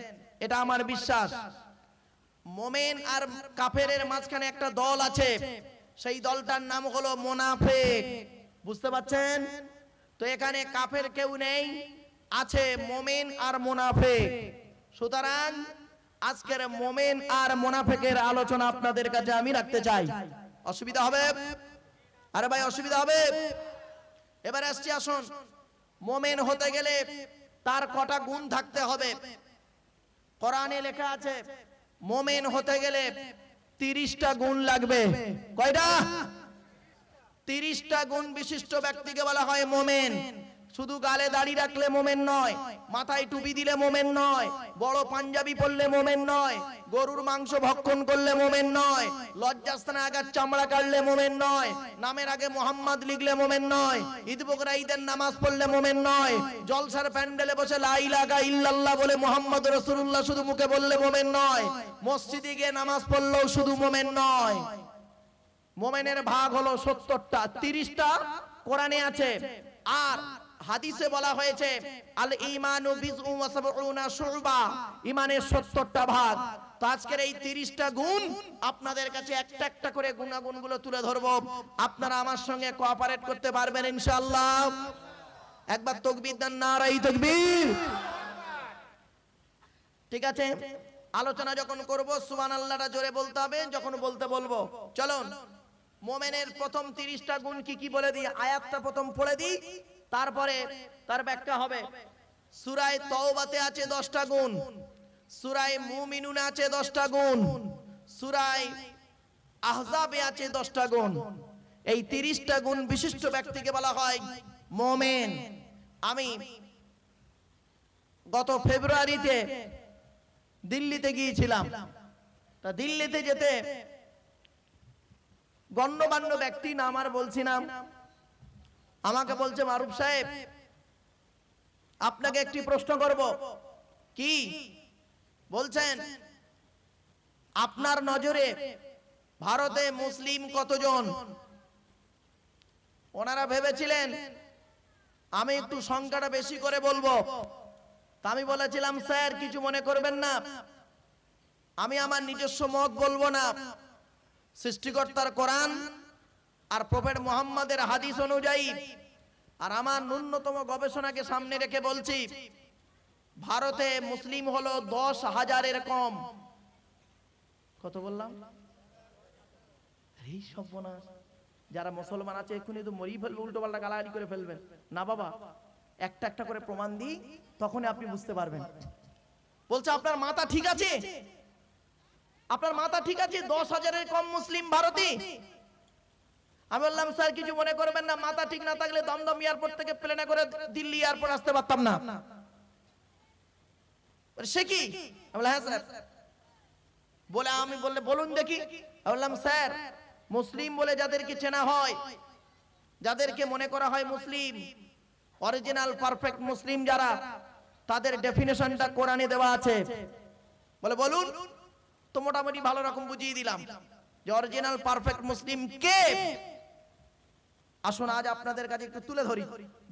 এটা আমার বিশ্বাস। মুমিন আর কাফেরের মাঝখানে একটা দল আছে, সেই দলটার নাম হলো মুনাফিক। বুঝতে পারছেন তো? এখানে কাফের কেউ নেই, আছে মুমিন আর মুনাফিক। সুতরাং আজকের মুমিন আর মুনাফিকের আলোচনা আপনাদের কাছে আমি রাখতে চাই। অসুবিধা হবে? আরে ভাই অসুবিধা হবে? এবারে আসছি, আসুন, মুমিন হতে গেলে তার কটা গুণ থাকতে হবে? কোরআনে লেখা আছে মুমিন হতে গেলে 30টা গুণ লাগবে। কয়টা? 30টা গুণ বিশিষ্ট ব্যক্তিকে বলা হয় মুমিন। শুধু গালে দাড়ি রাখলে মুমিন নয়, মাথায় টুপি দিলে মুমিন নয়, বড় পাঞ্জাবি পরলে মুমিন নয়, গরুর মাংস ভক্ষণ করলে মুমিন নয়, লজ্জাস্থানে আগার চামড়া কাটলে মুমিন নয়, নামের আগে মোহাম্মদ লিখলে মুমিন নয়, ঈদ বকরা ঈদের নামাজ পড়লে মুমিন নয়, জলসার প্যান্ডেলে বসে লা ইলাহা ইল্লাল্লাহ বলে মুহাম্মদ রাসূলুল্লাহ শুধু মুখে বললে মুমিন নয়, মসজিদে গিয়ে নামাজ পড়লেও শুধু মুমিন নয়। মোমেনের ভাগ হলো 70টা, 30টা কোরআনে আছে, আর হাদিসে বলা হয়েছে আল ঈমানু বিজউ ওয়া সাবউনা শুবা, ঈমানের 70টা ভাগ। তো আজকের এই 30টা গুণ আপনাদের কাছে একটা একটা করে গুণাগুণগুলো তুলে ধরবো, আপনারা আমার সঙ্গে কোঅপারেট করতে পারবেন ইনশাআল্লাহ। একবার তাকবীর দেন, নারায়ে তাকবীর। ঠিক আছে, আলোচনা যখন করব সুবহানাল্লাহটা জোরে বলতে হবে, যখন বলতে বলবো। চলুন মুমিনের প্রথম 30টা গুণ কি কি বলে দিই, আয়াতটা প্রথম পড়ে দিই, তারপরে তার ব্যাখ্যা হবে। সূরা তাওবাতে আছে 10টা গুণ, সূরা মুমিনুনে আছে 10টা গুণ, সূরা আহজাবে আছে 10টা গুণ। এই 30টা গুণ বিশিষ্ট ব্যক্তিকে বলা হয় মুমিন। আমি গত ফেব্রুয়ারিতে দিল্লিতে গিয়েছিলাম। তা দিল্লিতে যেতে গণ্যমান্য ব্যক্তি, নাম আর বলছি না, আমাকে বলছে মারুফ সাহেব আপনাকে একটি প্রশ্ন করব। কি বলছেন? আপনার নজরে ভারতে মুসলিম কতজন? ওনারা ভেবেছিলেন আমি একটু সংখ্যাটা বেশি করে বলবো। তা আমি বলেছিলাম স্যার কিছু মনে করবেন না, আমি আমার নিজস্ব মত বলবো না, সৃষ্টিকর্তার কোরআন আর প্রফেট মুহাম্মাদের হাদিস অনুযায়ী আর আমার ন্যূনতম গবেষণাকে সামনে রেখে বলছি, ভারতে মুসলিম হলো 10,000-এর কম। কত বললাম? এই সর্বনাশ, যারা মুসলমান আছে এক্ষুনি তো মরি ফেলবে, উল্টো পাল্টা গালাগালি করে ফেলবেন। না বাবা, একটা একটা করে প্রমাণ দিই, তখনই আপনি বুঝতে পারবেন। বলছে আপনার মাথা ঠিক আছে? আপনার মাথা ঠিক আছে? 10,000-এর কম মুসলিম ভারতে? আমি বললাম স্যার কিছু মনে করবেন না, মাথা ঠিক না থাকলে দমদম এয়ারপোর্ট থেকে প্লেনে করে দিল্লি এয়ারপোর্ট আসতে পারতাম না। সে কি? আমি বললাম হ্যাঁ স্যার। বলে আমি বললে বলুন দেখি। আমি বললাম স্যার মুসলিম বলে যাদেরকে চেনা হয়, যাদেরকে মনে করা হয় মুসলিম, অরিজিনাল পারফেক্ট মুসলিম যারা, তাদের ডেফিনেশনটা কোরআনে দেওয়া আছে। বলে বলুন। তো মোটামুটি ভালো রকম বুঝিয়ে দিলাম যে অরিজিনাল পারফেক্ট মুসলিম কে। আসুন আজ আপনাদের কাছে একটু তুলে ধরি,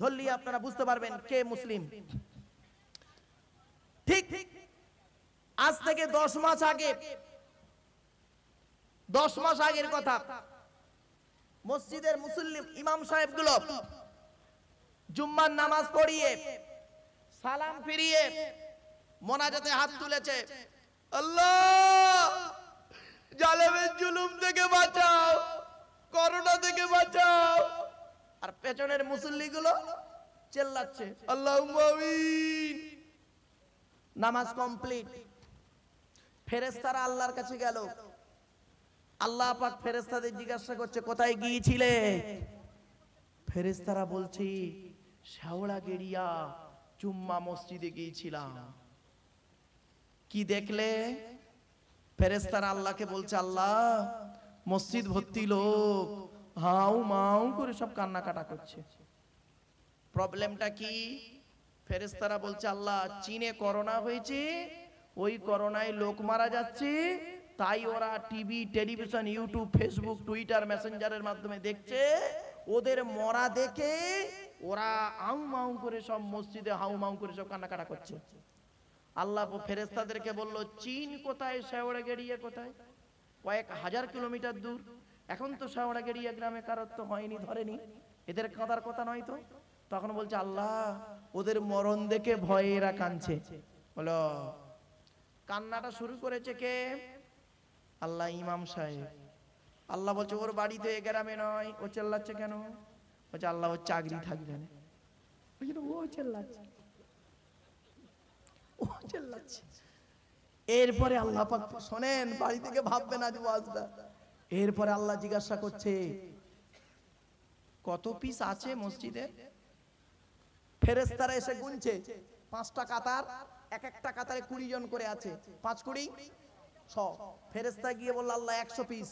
ধরলে আপনারা বুঝতে পারবেন কে মুসলিম। ঠিক আজ থেকে 10 মাস আগে, 10 মাস আগের কথা, মসজিদের মুসল্লি ইমাম সাহেবগুলো জুম্মার নামাজ পড়িয়ে সালাম ফিরিয়ে মোনাজাতে হাত তুলেছে, আল্লাহ জালেমের জুলুম থেকে বাঁচাও, করোনা থেকে বাঁচাও। আর পেছনের মুসল্লিগুলো চেল্লাচ্ছে আল্লাহুম্মা আমিন। নামাজ কমপ্লিট। ফেরেশতারা আল্লাহর কাছে গেল। আল্লাহ পাক ফেরেশতাদের জিজ্ঞাসা করছে কোথায় গিয়েছিলে? ফেরেশতারা বলছে শেওড়াগেড়িয়া জুম্মা মসজিদে গিয়েছিলাম। কি দেখলে? ফেরেশতারা আল্লাহকে বলছে আল্লাহ মসজিদ ভর্তি লোক হাউ মাউ করে সব কান্নাকাটা করছে। প্রবলেমটা কি? ফেরেশতারা বলছে আল্লাহ চীনে করোনা হয়েছে, ওই করোনায় লোক মারা যাচ্ছে, তাই ওরা TV, television, YouTube, Facebook, Twitter, মেসেঞ্জারের মাধ্যমে দেখছে। ওদের মরা দেখে ওরা আউ মাউ করে সব মসজিদে হাউ মাউ করে সব কান্নাকাটা করছে। আল্লাহ ফেরেশতাদেরকে বলল চীন কোথায়, শেওড়াগেড়িয়া কোথায়? কয়েক হাজার কিলোমিটার দূর। এখন তো শেওড়াগেড়িয়া গ্রামে কারোর তো হয়নি, ধরেনি, এদের কাঁদার কথা নয় তো। তখন বলছে আল্লাহ ওদের মরণ দেখে ভয়ে এরা কাঁদছে। বলো কান্নাটা শুরু করেছে কে? আল্লাহ ইমাম সাহেব। আল্লাহ বলছে ওর বাড়ি তো এ গ্রামে নয়, ও চেল্লাচ্ছে কেন? বলছে আল্লাহ ওর চাকরি থাকবে না। ও চেল্লাচ্ছে, ও চেল্লাচ্ছে। এরপরে আল্লাহ পাক শোনেন, বাড়ি থেকে ভাববেন আজ ওয়াজটা। এরপরে আল্লাহ জিজ্ঞাসা করছে কত পিস আছে মসজিদে? ফেরেশতারা এসে গুনছে 5টা কাতার, এক একটা কাতারে 20 জন করে আছে, 5 20 100। ফেরেশতা গিয়ে বলল আল্লাহ 100 পিস।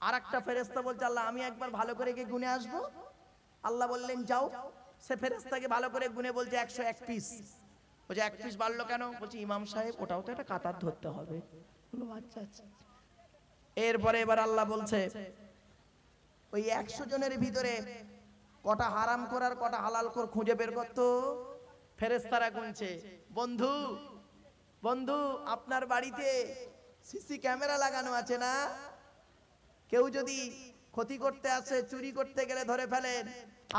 আর একটা ফেরেশতা বলছে আল্লাহ আমি একবার ভালো করে গিয়ে গুনে আসবো। আল্লাহ বললেন যাও। সে ফেরেশতাকে ভালো করে গুনে বলছে 101 পিস। বলছে 1 পিস বাড়লো কেন? বলছে ইমাম সাহেব ওটাও তো একটা কাতার ধরতে হবে। বললো আচ্ছা আচ্ছা। এরপরে এবার আল্লাহ বলছে ওই 100 জনের ভিতরে কটা হারাম করার কটা হালাল কর খুঁজে বের করতো ফেরেশতারা গুনছে। বন্ধু বন্ধু আপনার বাড়িতে সিসি ক্যামেরা লাগানো আছে না? কেউ যদি ক্ষতি করতে আসে, চুরি করতে গেলে ধরে ফেলেন,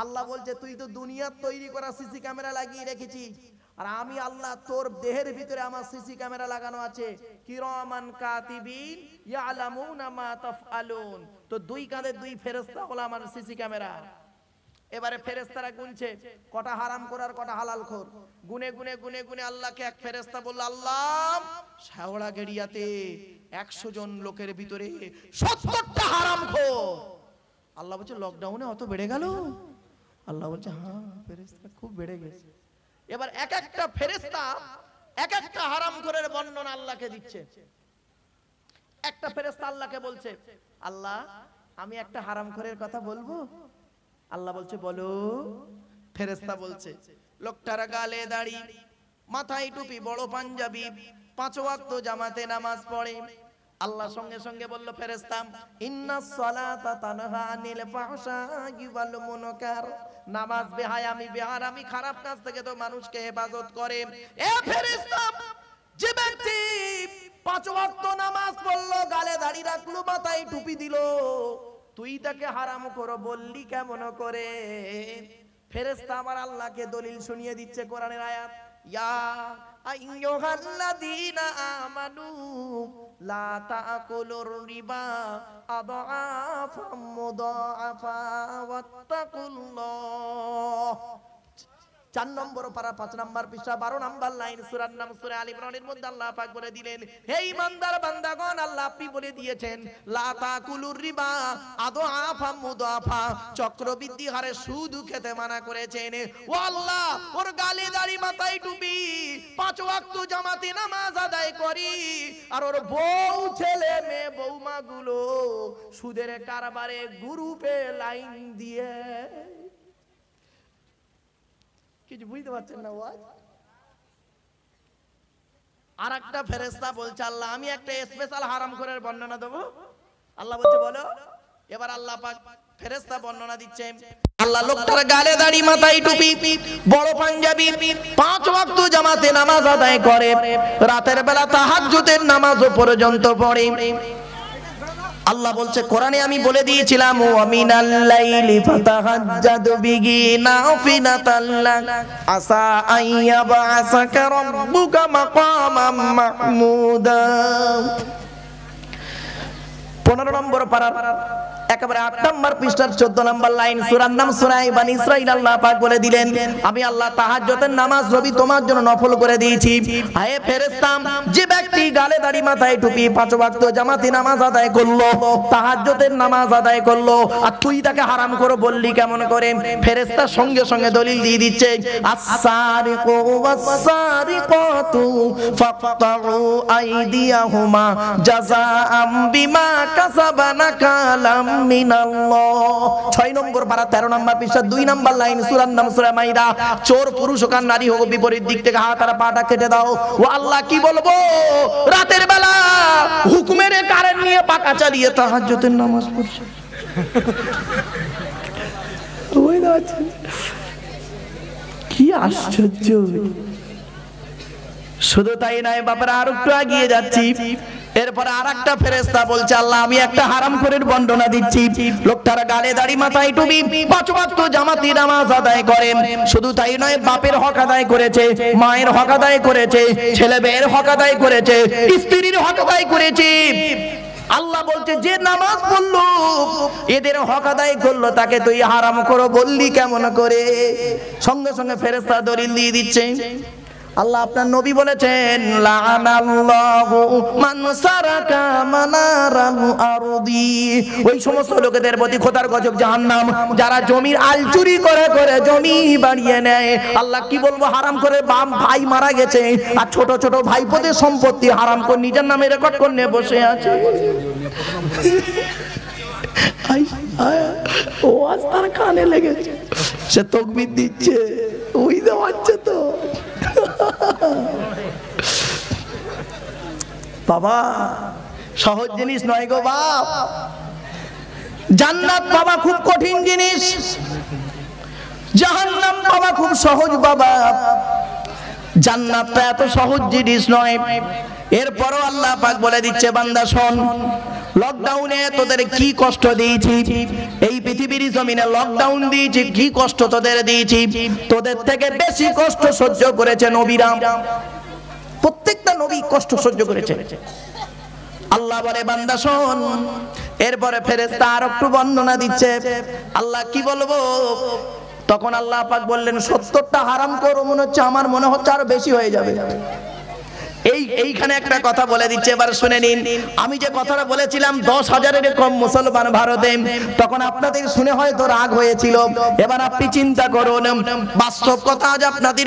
আল্লাহ বলছে তুই তো দুনিয়ার তৈরি করা সিসি ক্যামেরা লাগিয়ে রেখেছিস, আর আমি আল্লাহ তোর দেহের ভিতরে আমার সিসি ক্যামেরা লাগানো আছে, কিরামান কাতিবিন ইয়ালামুনা মা তাফআলুন। তো দুই কাঁধে দুই ফেরেশতা হলো আমার সিসি ক্যামেরা। এবারে ফেরেশতারা গুনছে কটা হারাম করার কটা হালাল খোর। গুনে গুনে গুনে গুনে আল্লাহকে এক ফেরেশতা বলল, আল্লাহ শাওড়া গেড়িয়াতে 100 জন লোকের ভিতরে 70টা হারাম খোর। আল্লাহ বলছে লকডাউনে অত বেড়ে গেল? আল্লাহ বলছে হ্যাঁ ফেরেশতা খুব বেড়ে গেছে। এবার এক একটা ফেরেশতা এক একটা হারাম খোরের বর্ণনা আল্লাহকে দিচ্ছে। একটা ফেরেশতা আল্লাহকে বলছে, আল্লাহ আমি একটা হারাম খোরের কথা বলবো? আল্লাহ বলছে বলো। ফেরেশতা বলছে, লোকটার গালে দাড়ি, মাথায় টুপি, বড় পাঞ্জাবি, 5 ওয়াক্ত জামাতে নামাজ পড়ে। আল্লাহ সঙ্গে সঙ্গে বলল ফেরেশতা, ইন্নাস সালাতা তানহা আনিল ফাহশাই ওয়াল মুনকার। নামাজ বেহায়ামি বেহারামি খারাপ কাজ থেকে তো মানুষকে হেফাজত করে। এ ফেরেশতা, যে ব্যক্তি 5 ওয়াক্ত নামাজ পড়লো, গালে দাড়ি রাখলো, মাথায় টুপি দিল, তুই তাকে হারাম করো বললি কেমন করে? ফেরেশতা আমার আল্লাহকে দলিল শুনিয়ে দিচ্ছে কোরআনের আয়াত, ইয়া আইয়ুহাল্লাযীনা আমানু লা তাকুলুর রিবা আদআফাম মুদাআফা ওয়াত্তাকুল্লাহ। 4 নম্বর পারা 5 নম্বর পৃষ্ঠা 12 নম্বর লাইন, সূরার নাম সূরা আল ইমরানের মধ্যে আল্লাহ পাক বলে দিলেন, হে ঈমানদার বান্দাগণ, আল্লাহ আপনি বলে দিয়েছেন লা তাকুলুর রিবা আদআফা মুদাফা, চক্রবৃদ্ধি হারে সুদ খেতে মানা করেছেন। ও আল্লাহ, ওর গালে দাড়ি মাথায় টুপি, 5 ওয়াক্ত জামাতে নামাজ আদায় করি, আর ওর বউ ছেলে মেয়ে বৌমাগুলো সুদের কারবারে গ্রুপে লাইন দিয়ে। কিছু বুঝতে পারছেন না? আর একটা ফেরেশতা বলছে, আল্লাহ আমি একটা স্পেশাল হারাম খোরের বর্ণনা দেবো। আল্লাহ বলছে বলো। এবার আল্লাহ পাক ফেরেশতা বর্ণনা দিচ্ছে, আল্লাহ লোকটার গালে দাড়ি মাথায় টুপি, বড় পাঞ্জাবি, 5 ওয়াক্ত জামাতে নামাজ আদায় করে, রাতের বেলা তাহাজ্জুদের নামাজও পর্যন্ত পড়ে। আল্লাহ বলছে কোরআনে আমি বলে দিয়েছিলাম, ওয়া মিনাল লাইলি ফাতাহাজ্জাদু বিহি নাফিলাতাল লাক আসা আইয়াবআসাকা রাব্বুকা মাকামাম মাহমুদা। 15 নম্বর পারা একেবারে 8 নম্বর পৃষ্ঠার 14 নম্বর লাইন, সূরার নাম সূরা বনী ইসরাঈল। আল্লাহ পাক বলে দিলেন, আমি আল্লাহ তাহাজ্জুদের নামাজ রবি তোমার জন্য নফল করে দিয়েছি। হে ফেরেশতা, যে ব্যক্তি গালে দাড়ি মাথায় টুপি 5 ওয়াক্ত জামাতে নামাজ আদায় করলো, তাহাজ্জুদের নামাজ আদায় করলো, আর তুই তাকে হারাম করে বললি কেমন করে? ফেরেশতা সঙ্গে সঙ্গে দলিল দিয়ে দিচ্ছে, আস-সারিকু ওয়াস-সারিকাতু ফাকতাউ আইদিয়াহুমা জাযাআম বিমা কাসাবা নাকালাম মিনাল্লাহ। 6 নম্বর পারা 13 নম্বর পৃষ্ঠা 2 নম্বর লাইন, সূরার নাম সূরা মাইদা। চোর পুরুষ হোক আর নারী হোক, বিপরীত দিক থেকে হাত আর পাটা কেটে দাও। ও আল্লাহ কি বলবো, রাতের বেলা হুকুমের কারেন্ট নিয়ে পাকা চালিয়ে তাহাজ্জুদের নামাজ পড়ছে। কি আশ্চর্য! শুধু তাই নয় বাবারা, আর একটু এগিয়ে যাচ্ছি। এরপর আরেকটা ফেরেশতা বলছে, আল্লাহ আমি একটা হারাম খোরের বর্ণনা দিচ্ছি। লোকটার গালে দাড়ি মাথায় টুপি, 5 ওয়াক্ত জামাতে নামাজ আদায় করে, শুধু তাই নয় বাপের হক আদায় করেছে, মায়ের হক আদায় করেছে, ছেলে মেয়ের হক আদায় করেছে, স্ত্রীর হক আদায় করেছে। আল্লাহ বলছে যে নামাজ পড়লো, এদের হক আদায় করলো, তাকে তুই হারাম করো বললি কেমন করে? সঙ্গে সঙ্গে ফেরেশতা দলিল দিয়ে দিচ্ছে। আল্লাহ আপনার নবী বলেছেন, লাআনাল্লাহু মান সারাকা মানারাল আরদি, ওই সমস্ত লোকেদের প্রতি খোদার গজব জাহান্নাম, যারা জমির আল চুরি করে করে জমি বাড়িয়ে নেয়। আল্লাহ কি বলবো, হারাম করে বাপ ভাই মারা গেছে, আর ছোট ছোট ভাইপোদের সম্পত্তি হারাম করে নিজের নামে রেকর্ড করে নিয়ে বসে আছে। ও আজ তার কানে লেগেছে, সে তাকবীর দিচ্ছে, ওই দেওয়াচ্ছে তো। বাবা সহজ জিনিস নয় গো বাপ। জান্নাত পাওয়া খুব কঠিন জিনিস, জাহান্নাম পাওয়া খুব সহজ বাবা। জান্নাতটা এত সহজ জিনিস নয়। এরপরও আল্লাহ পাক বলে দিচ্ছে, বান্দা শোন, লকডাউনে তোদের কি কষ্ট দিয়েছি, এই পৃথিবীর জমিনে লকডাউন দিয়েছি, কি কষ্ট তোদের দিয়েছি। তোদের থেকে বেশি কষ্ট সহ্য করেছে নবীরা, প্রত্যেকটা নবী কষ্ট সহ্য করেছে। আল্লাহ বলে, বান্দা শোন। এরপরে ফেরেশতা আর একটু বর্ণনা দিচ্ছে। আল্লাহ কি বলবো? তখন আল্লাহ পাক বললেন, 70টা হারাম করো, মনে হচ্ছে আমার মনে হচ্ছে আরো বেশি হয়ে যাবে। এইখানে একটা কথা বলে দিচ্ছে, এবার শুনে নিন। আমি যে কথাটা বলেছিলাম 10,000-এর কম মুসলমান ভারতে, তখন আপনাদের শুনে হয়তো রাগ হয়েছিল। এবার আপনি চিন্তা করুন, বাস্তব কথা আজ আপনাদের